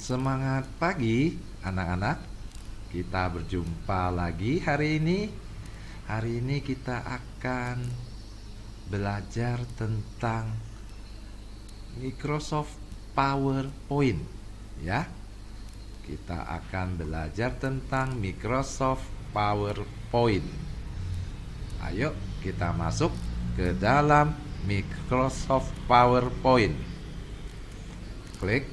Semangat pagi anak-anak. Kita berjumpa lagi hari ini. Hari ini kita akan belajar tentang Microsoft PowerPoint, ya. Kita akan belajar tentang Microsoft PowerPoint. Ayo kita masuk ke dalam Microsoft PowerPoint. Klik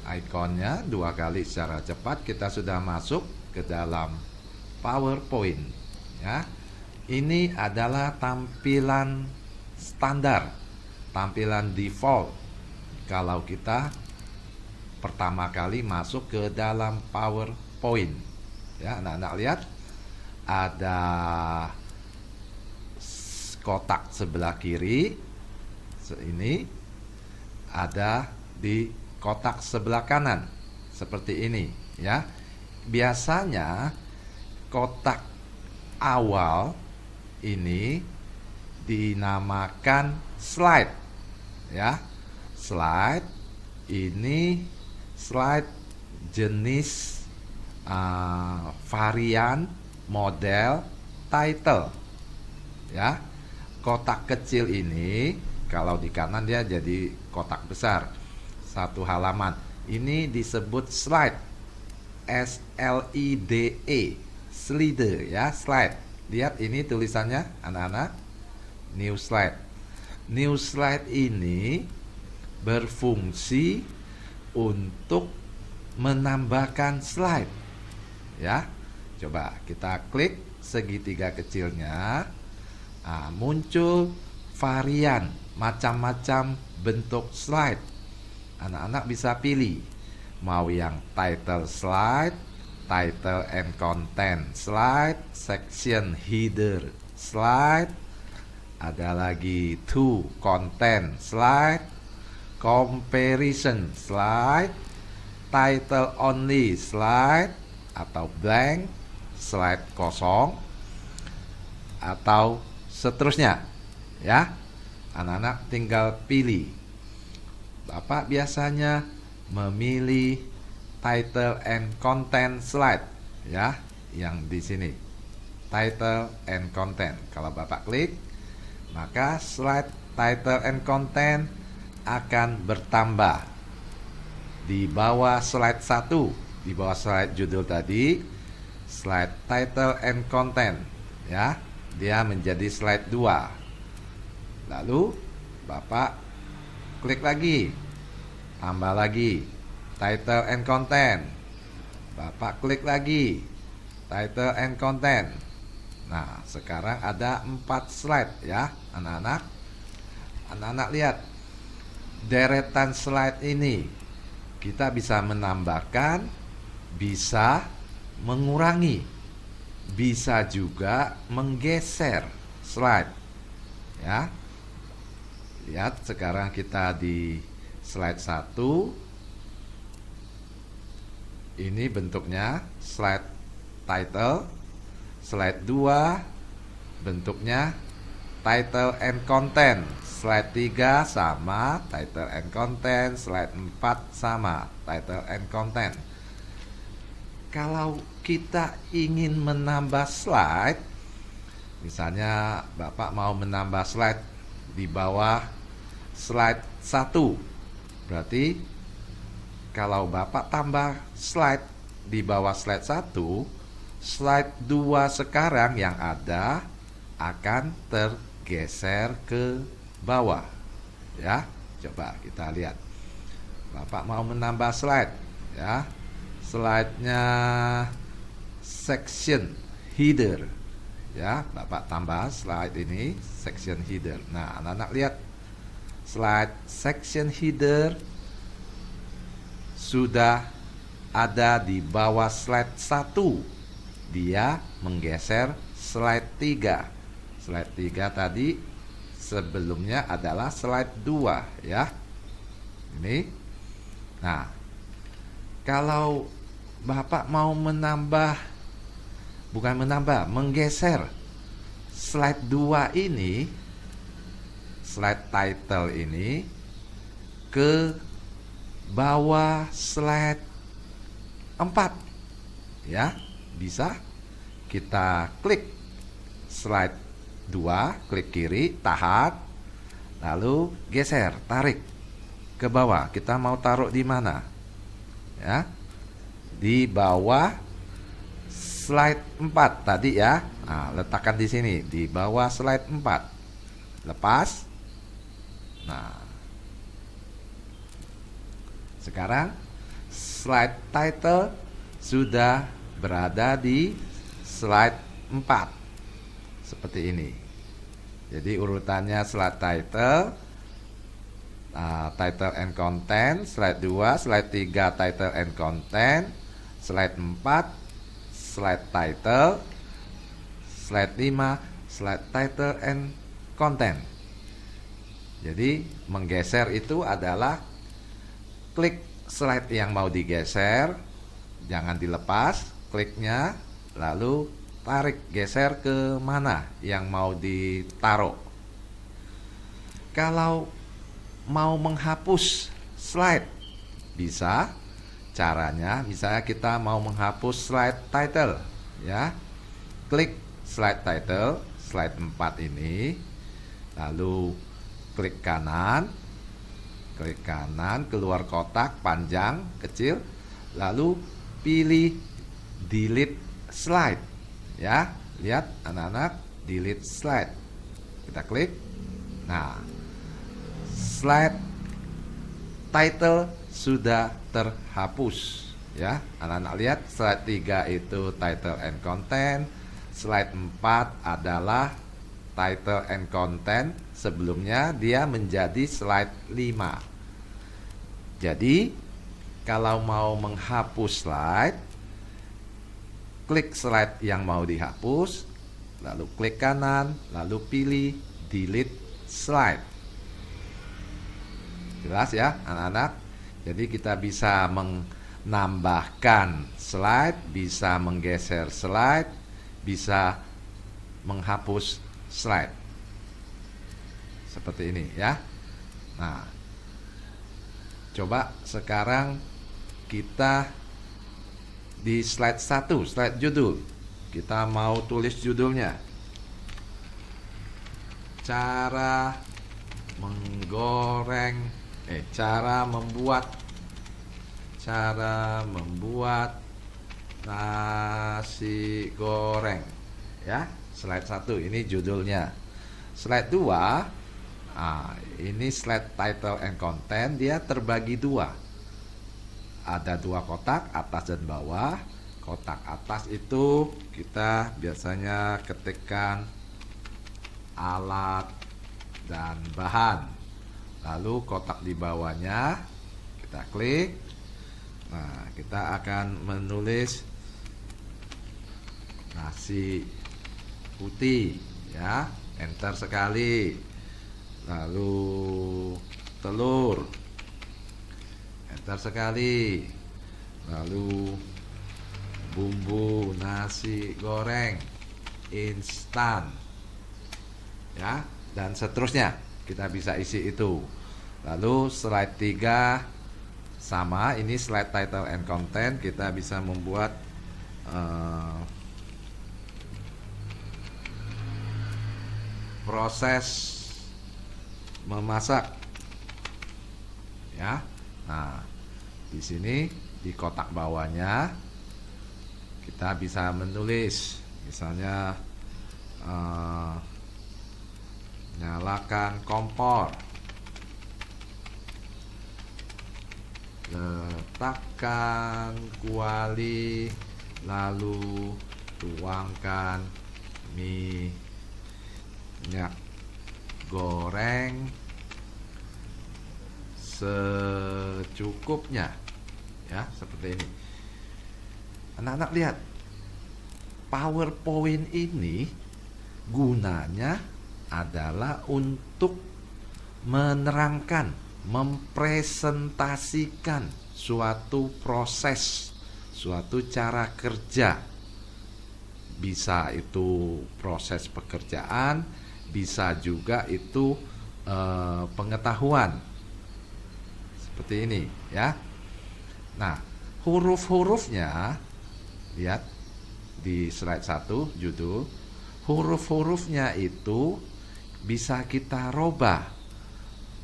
ikonnya 2 kali secara cepat, kita sudah masuk ke dalam PowerPoint, ya. Ini adalah tampilan standar, tampilan default kalau kita pertama kali masuk ke dalam PowerPoint, ya. Anak-anak lihat ada kotak sebelah kiri, ini ada di kotak sebelah kanan seperti ini, ya. Biasanya kotak awal ini dinamakan slide, ya. Slide ini slide jenis varian model title, ya. Kotak kecil ini kalau di kanan dia jadi kotak besar, satu halaman. Ini disebut slide, S-L-I-D-E, slide, ya, slide. Lihat ini tulisannya anak-anak, new slide. New slide ini berfungsi untuk menambahkan slide, ya. Coba kita klik segitiga kecilnya. Muncul varian macam-macam bentuk slide. Anak-anak bisa pilih mau yang title slide, title and content slide, section header slide, ada lagi to content slide, comparison slide, title only slide, atau blank slide kosong, atau seterusnya, ya. Anak-anak tinggal pilih. Bapak biasanya memilih title and content slide, ya, yang di sini, title and content. Kalau Bapak klik, maka slide title and content akan bertambah di bawah slide 1, di bawah slide judul tadi, slide title and content, ya. Dia menjadi slide 2. Lalu Bapak klik lagi, tambah lagi title and content. Bapak klik lagi title and content. Nah, sekarang ada 4 slide, ya, anak-anak. Anak-anak lihat deretan slide ini. Kita bisa menambahkan, bisa mengurangi, bisa juga menggeser slide, ya. Lihat sekarang kita di slide 1. Ini bentuknya slide title. Slide 2 bentuknya title and content. Slide 3 sama title and content. Slide 4 sama title and content. Kalau kita ingin menambah slide, misalnya Bapak mau menambah slide di bawah slide 1, berarti kalau Bapak tambah slide di bawah slide 1, slide 2 sekarang yang ada akan tergeser ke bawah, ya. Coba kita lihat. Bapak mau menambah slide, ya. Slide-nya section header, ya. Bapak tambah slide ini section header. Nah, anak-anak lihat slide section header sudah ada di bawah slide 1. Dia menggeser slide 3. Slide 3 tadi sebelumnya adalah slide 2, ya. Ini. Nah, kalau Bapak mau menggeser slide 2 ini, slide title ini ke bawah slide 4. Ya, bisa kita klik slide 2, klik kiri, tahan, lalu geser, tarik ke bawah. Kita mau taruh di mana? Ya, di bawah slide 4 tadi ya. Nah, letakkan di sini, di bawah slide 4. Lepas. Nah, sekarang slide title sudah berada di slide 4. Seperti ini. Jadi urutannya slide title, title and content, slide 2, slide 3 title and content, slide 4 slide title, slide 5 slide title and content. Jadi menggeser itu adalah klik slide yang mau digeser, jangan dilepas kliknya, lalu tarik geser ke mana yang mau ditaruh. Kalau mau menghapus slide, bisa. Caranya misalnya kita mau menghapus slide title, ya. Klik slide title, slide 4 ini, lalu klik kanan, keluar kotak panjang, kecil, lalu pilih delete slide. Ya, lihat anak-anak, delete slide. Kita klik. Nah, slide title sudah terhapus. Ya, anak-anak lihat, slide 3 itu title and content, slide 4 adalah title and content. Sebelumnya dia menjadi slide 5. Jadi, kalau mau menghapus slide, klik slide yang mau dihapus, lalu klik kanan, lalu pilih delete slide. Jelas ya anak-anak? Jadi kita bisa menambahkan slide, bisa menggeser slide, bisa menghapus slide. Seperti ini ya. Nah, coba sekarang kita di slide 1, slide judul. Kita mau tulis judulnya. Cara membuat nasi goreng. Ya, slide 1 ini judulnya. Slide 2, ini slide title and content, dia terbagi 2. Ada 2 kotak, atas dan bawah. Kotak atas itu kita biasanya ketikkan alat dan bahan. Lalu kotak di bawahnya kita klik. Nah, kita akan menulis nasi putih, ya. Enter sekali. Lalu telur. Enter sekali. Lalu bumbu nasi goreng instan, ya, dan seterusnya. Kita bisa isi itu. Lalu slide 3 sama, ini slide title and content. Kita bisa membuat proses memasak, ya. Nah, di sini di kotak bawahnya kita bisa menulis, misalnya nyalakan kompor, letakkan kuali, lalu tuangkan minyak goreng secukupnya, ya, seperti ini. Anak-anak lihat, PowerPoint ini gunanya adalah untuk menerangkan, mempresentasikan suatu proses, suatu cara kerja. Bisa itu proses pekerjaan, bisa juga itu pengetahuan. Seperti ini. ya. Nah, huruf-hurufnya, lihat di slide 1 judul, huruf-hurufnya itu bisa kita robah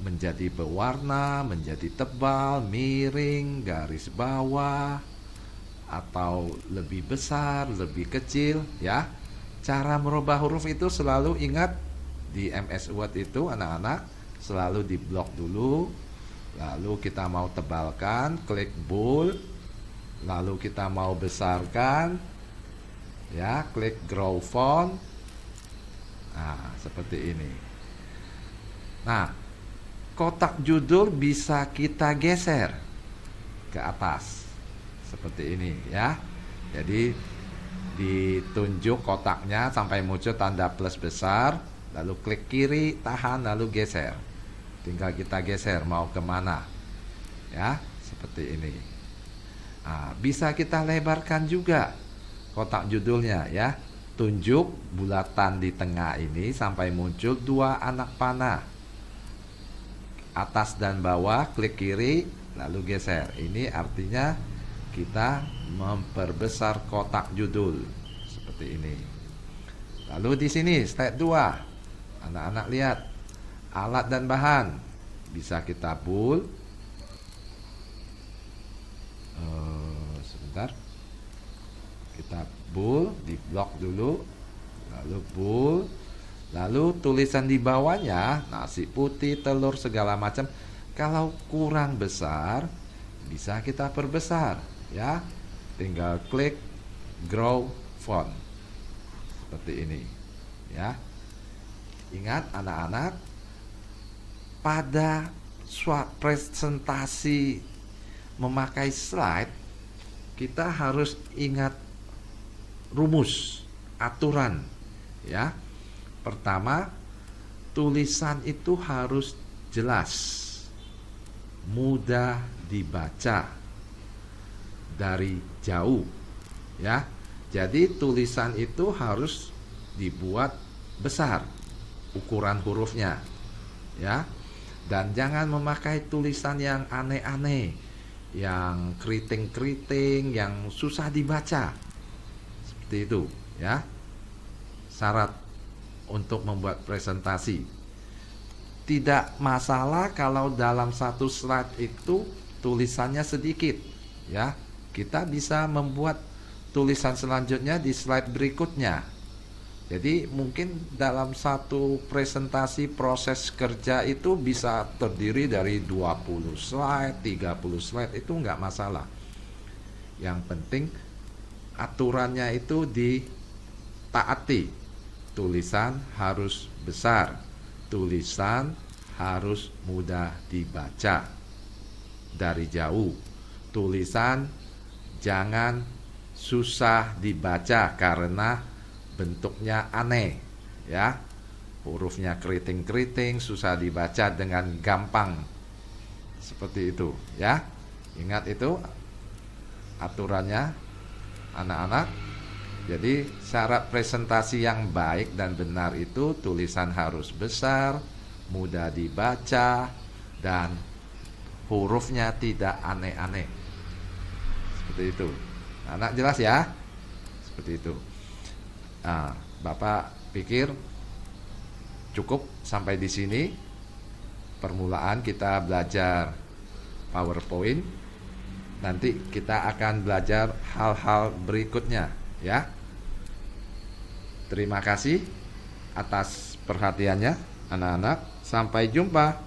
menjadi berwarna, menjadi tebal, miring, garis bawah, atau lebih besar, lebih kecil, ya. Cara merubah huruf itu selalu ingat di MS Word itu anak-anak selalu di blok dulu, lalu kita mau tebalkan, klik bold, lalu kita mau besarkan, ya, klik grow font. Nah, seperti ini. Nah, kotak judul bisa kita geser ke atas seperti ini, ya. Jadi ditunjuk kotaknya sampai muncul tanda plus besar, lalu klik kiri, tahan, lalu geser. Tinggal kita geser mau kemana, ya, seperti ini. Nah, bisa kita lebarkan juga kotak judulnya, ya. Tunjuk bulatan di tengah ini sampai muncul 2 anak panah, atas dan bawah, klik kiri lalu geser. Ini artinya kita memperbesar kotak judul seperti ini. Lalu di sini step 2, anak-anak lihat alat dan bahan bisa kita bold. Sebentar, kita bold, di blok dulu, lalu bold, lalu tulisan di bawahnya nasi putih, telur, segala macam. Kalau kurang besar bisa kita perbesar, ya. Tinggal klik grow font seperti ini, ya. Ingat anak-anak, pada suatu presentasi memakai slide kita harus ingat rumus, aturan, ya. Pertama, tulisan itu harus jelas, mudah dibaca dari jauh, ya. Jadi tulisan itu harus dibuat besar ukuran hurufnya, ya. Dan jangan memakai tulisan yang aneh-aneh, yang keriting-keriting, yang susah dibaca. Seperti itu, ya. Syarat untuk membuat presentasi. Tidak masalah kalau dalam satu slide itu tulisannya sedikit, ya. Kita bisa membuat tulisan selanjutnya di slide berikutnya. Jadi mungkin dalam satu presentasi proses kerja itu bisa terdiri dari 20 slide, 30 slide, itu enggak masalah. Yang penting aturannya itu ditaati. Tulisan harus besar, tulisan harus mudah dibaca dari jauh. Tulisan jangan susah dibaca karena bentuknya aneh, ya. Hurufnya keriting-keriting, susah dibaca dengan gampang. Seperti itu, ya. Ingat itu aturannya anak-anak. Jadi syarat presentasi yang baik dan benar itu tulisan harus besar, mudah dibaca, dan hurufnya tidak aneh-aneh. Seperti itu. Anak jelas ya? Seperti itu. Nah, Bapak pikir cukup sampai di sini permulaan kita belajar PowerPoint. Nanti kita akan belajar hal-hal berikutnya, ya. Terima kasih atas perhatiannya anak-anak. Sampai jumpa.